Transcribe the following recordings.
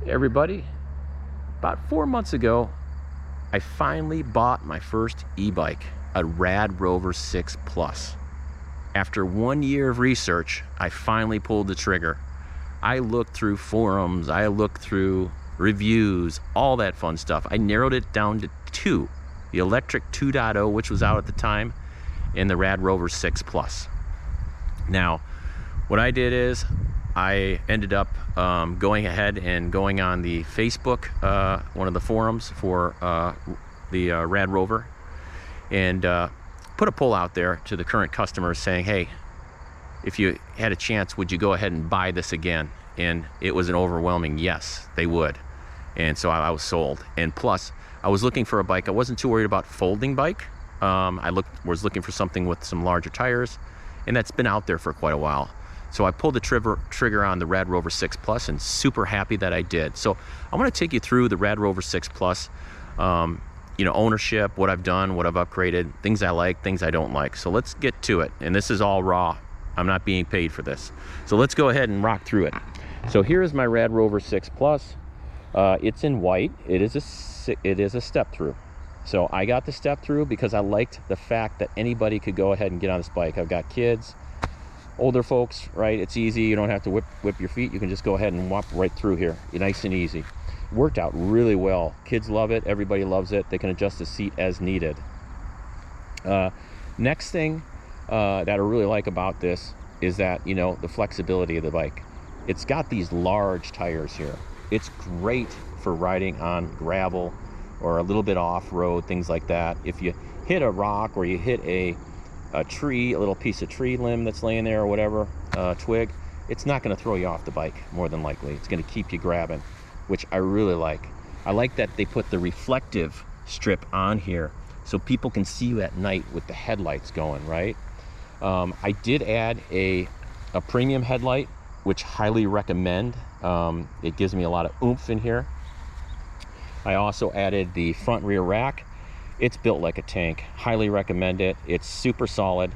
Hey everybody, about 4 months ago, I finally bought my first e-bike, a RadRover 6 Plus. After 1 year of research, I finally pulled the trigger. I looked through forums, I looked through reviews, all that fun stuff. I narrowed it down to two, the Electric 2.0, which was out at the time, and the RadRover 6 Plus. Now, what I did is I ended up going ahead and going on the Facebook, one of the forums for the RadRover, and put a poll out there to the current customers saying, hey, if you had a chance, would you go ahead and buy this again? And it was an overwhelming yes, they would. And so I was sold. And plus, I was looking for a bike. I wasn't too worried about folding bike. I was looking for something with some larger tires, and that's been out there for quite a while. So I pulled the trigger on the RadRover 6 Plus, and super happy that I did. So I want to take you through the RadRover 6 Plus, ownership, what I've done, what I've upgraded, things I like, things I don't like. So let's get to it. And this is all raw. I'm not being paid for this. So let's go ahead and rock through it. So here is my RadRover 6 Plus. It's in white. It is a step through. So I got the step through because I liked the fact that anybody could go ahead and get on this bike. I've got kids, older folks, right? It's easy. You don't have to whip your feet. You can just go ahead and walk right through here. Nice and easy. It worked out really well. Kids love it. Everybody loves it. They can adjust the seat as needed. Next thing that I really like about this is that, the flexibility of the bike. It's got these large tires here. It's great for riding on gravel or a little bit off-road, things like that. If you hit a rock or you hit a tree, a little piece of tree limb that's laying there or whatever, twig, it's not going to throw you off the bike, more than likely. It's going to keep you grabbing, which I really like. I like that they put the reflective strip on here so people can see you at night with the headlights going, right? I did add a premium headlight, which highly recommend. It gives me a lot of oomph in here. I also added the front rear rack. It's built like a tank. Highly recommend it. It's super solid.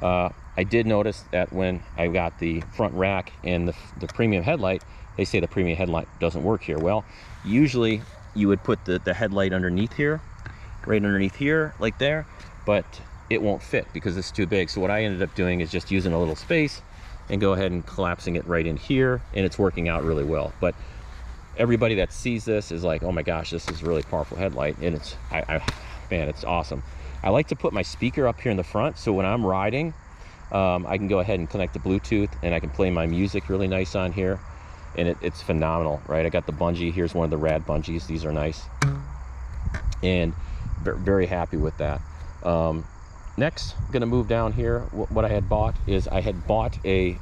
I did notice that when I got the front rack and the premium headlight, they say the premium headlight doesn't work here. Well, usually you would put the headlight underneath here, right underneath here, like there, but it won't fit because it's too big. So what I ended up doing is just using a little space and go ahead and collapsing it right in here, and it's working out really well. But everybody that sees this is like, oh my gosh, this is a really powerful headlight, and it's man, it's awesome. I like to put my speaker up here in the front, so when I'm riding, I can go ahead and connect to Bluetooth, and I can play my music really nice on here, and it's phenomenal, right? I got the bungee. Here's one of the Rad bungees. These are nice, and very happy with that. Next, I'm gonna move down here. What I had bought is I had bought a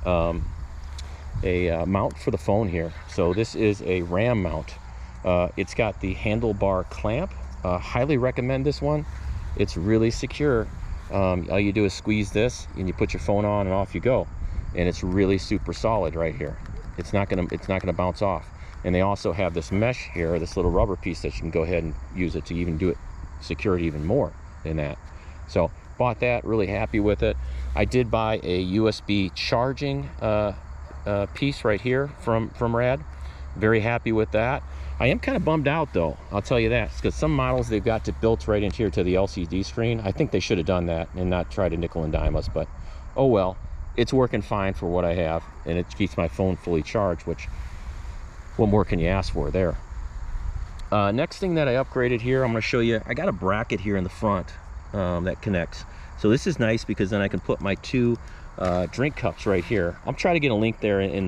mount for the phone here. So this is a RAM mount. It's got the handlebar clamp. Highly recommend this one. It's really secure. All you do is squeeze this and you put your phone on and off you go. And it's really super solid right here. It's not gonna bounce off. And they also have this mesh here, this little rubber piece that you can go ahead and use it to even do it, secure it even more than that. So bought that, really happy with it. I did buy a USB charging piece right here from Rad. Very happy with that. I am kind of bummed out though, I'll tell you that, because some models they've got it built right into here to the LCD screen. I think they should have done that and not try to nickel and dime us, but oh well. It's working fine for what I have, and it keeps my phone fully charged, which what more can you ask for there? Next thing that I upgraded here, I'm going to show you. I got a bracket here in the front that connects. So this is nice because then I can put my two drink cups right here. I'll try to get a link there in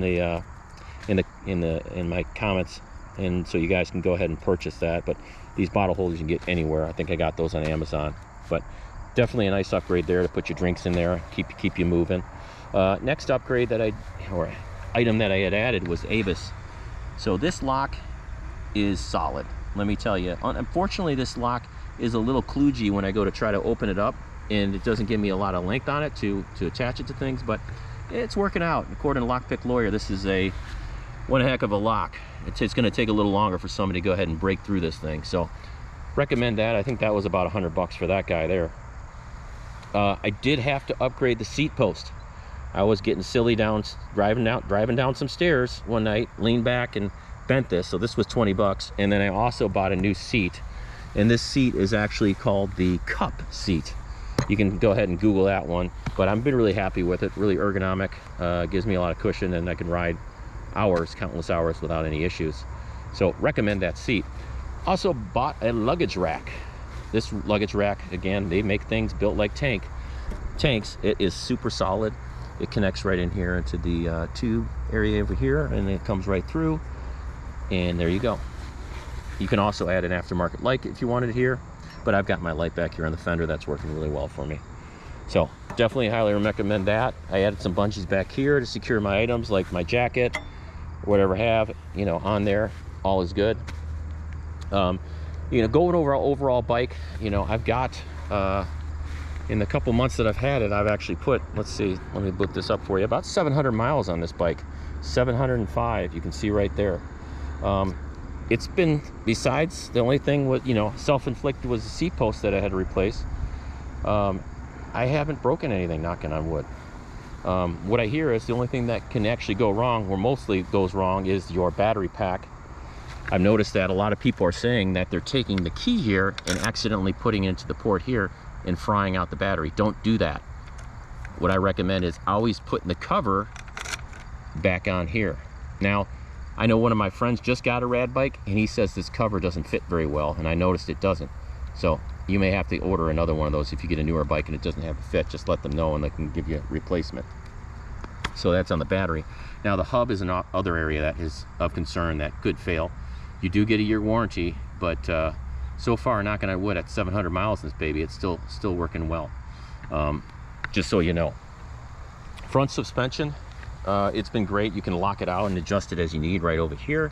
my comments, and so you guys can go ahead and purchase that. But these bottle holders you can get anywhere. I think I got those on Amazon. But definitely a nice upgrade there to put your drinks in there, keep you moving. Next upgrade item that I had added was ABIS. So this lock is solid, let me tell you. Unfortunately, this lock is a little kludgy when I go to try to open it up, and it doesn't give me a lot of length on it to attach it to things, but it's working out. According to Lockpick Lawyer, this is one heck of a lock. It's going to take a little longer for somebody to go ahead and break through this thing. So recommend that. I think that was about $100 for that guy there. I did have to upgrade the seat post. I was getting silly driving down some stairs one night, leaned back and bent this, so this was 20 bucks. And then I also bought a new seat, and this seat is actually called the Cup seat. You can go ahead and Google that one, but I've been really happy with it. Really ergonomic, gives me a lot of cushion, and I can ride hours, countless hours without any issues. So recommend that seat. Also bought a luggage rack. This luggage rack, again, they make things built like tanks. It is super solid. It connects right in here into the tube area over here, and it comes right through, and there you go. You can also add an aftermarket light if you wanted it here, but I've got my light back here on the fender. That's working really well for me. So definitely highly recommend that. I added some bungees back here to secure my items like my jacket or whatever I have, you know, on there. All is good. You know, going over our overall bike, you know, I've got in the couple months that I've had it, I've actually put, let's see, let me book this up for you, about 700 miles on this bike. 705, you can see right there. It's been, besides the only thing with, you know, self-inflicted was the seat post that I had to replace. I haven't broken anything, knocking on wood. What I hear is the only thing that can actually go wrong, or mostly goes wrong, is your battery pack. I've noticed that a lot of people are saying that they're taking the key here and accidentally putting it into the port here and frying out the battery. Don't do that. What I recommend is always putting the cover back on here. Now, I know one of my friends just got a Rad bike, and he says this cover doesn't fit very well, and I noticed it doesn't. So you may have to order another one of those if you get a newer bike and it doesn't have a fit. Just let them know and they can give you a replacement. So that's on the battery. Now the hub is another area that is of concern that could fail. You do get a year warranty, but so far, knocking on wood, at 700 miles in this baby, it's still working well. Just so you know. Front suspension, it's been great. You can lock it out and adjust it as you need right over here.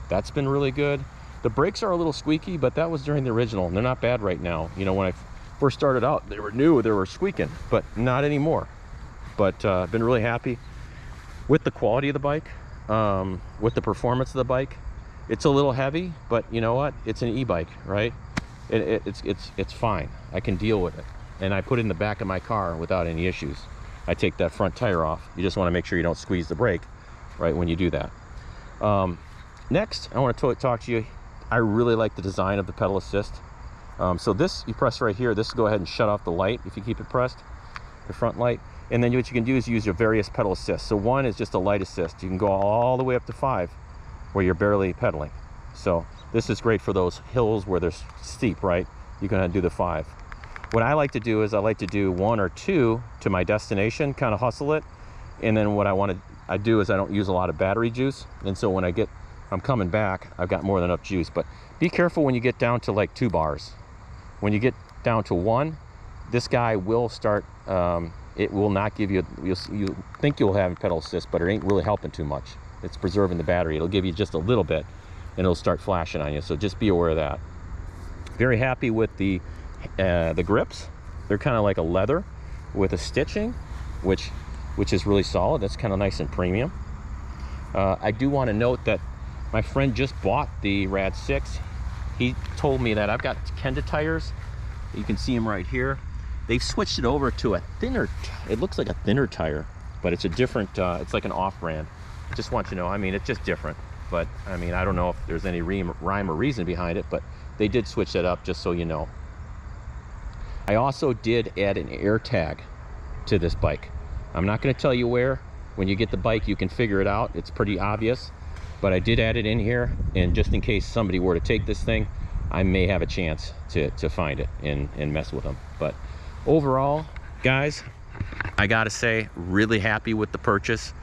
That's been really good. The brakes are a little squeaky, but that was during the original, and they're not bad right now. You know, when I first started out, they were new, they were squeaking, but not anymore. But I've been really happy with the quality of the bike, with the performance of the bike. It's a little heavy, but you know what? It's an e-bike, right? It's fine. I can deal with it. And I put it in the back of my car without any issues. I take that front tire off. You just want to make sure you don't squeeze the brake right when you do that. Next, I want to talk to you. I really like the design of the pedal assist. So this, you press right here. This will go ahead and shut off the light if you keep it pressed, the front light. And then what you can do is use your various pedal assists. So one is just a light assist. You can go all the way up to 5 where you're barely pedaling. So this is great for those hills where they're steep, right? You can do the 5. What I like to do is I like to do 1 or 2 to my destination, kind of hustle it. And then what I do is I don't use a lot of battery juice. And so when I'm coming back, I've got more than enough juice. But be careful when you get down to like 2 bars. When you get down to 1, this guy will start, it will not give you, you think you'll have pedal assist, but it ain't really helping too much. It's preserving the battery. It'll give you just a little bit and it'll start flashing on you. So just be aware of that. Very happy with the grips. They're kind of like a leather with a stitching, which is really solid. That's kind of nice and premium. I do want to note that my friend just bought the Rad 6. He told me that I've got Kenda tires. You can see them right here. They've switched it over to a thinner, it looks like a thinner tire, but it's a different, it's like an off-brand. I just want you to know, I mean, it's just different. But, I mean, I don't know if there's any rhyme or reason behind it, but they did switch that up, just so you know. I also did add an air tag to this bike. I'm not going to tell you where. When you get the bike, you can figure it out. It's pretty obvious. But I did add it in here, and just in case somebody were to take this thing, I may have a chance to find it and mess with them. But overall, guys, I got to say, really happy with the purchase.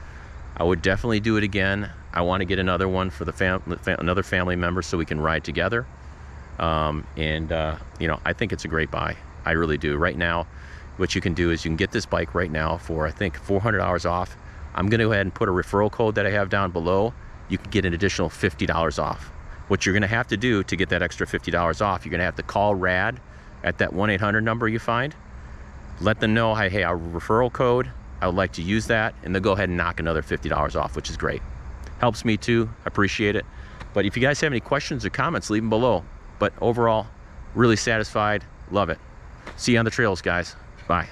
I would definitely do it again. I want to get another one for another family member so we can ride together. You know, I think it's a great buy. I really do. Right now, what you can do is you can get this bike right now for, I think, $400 off. I'm going to go ahead and put a referral code that I have down below. You can get an additional $50 off. What you're going to have to do to get that extra $50 off, you're going to have to call Rad at that 1-800 number you find. Let them know, hey, our referral code, I would like to use that, and they'll go ahead and knock another $50 off, which is great. Helps me too, appreciate it. But if you guys have any questions or comments, leave them below. But overall, really satisfied, love it. See you on the trails, guys. Bye.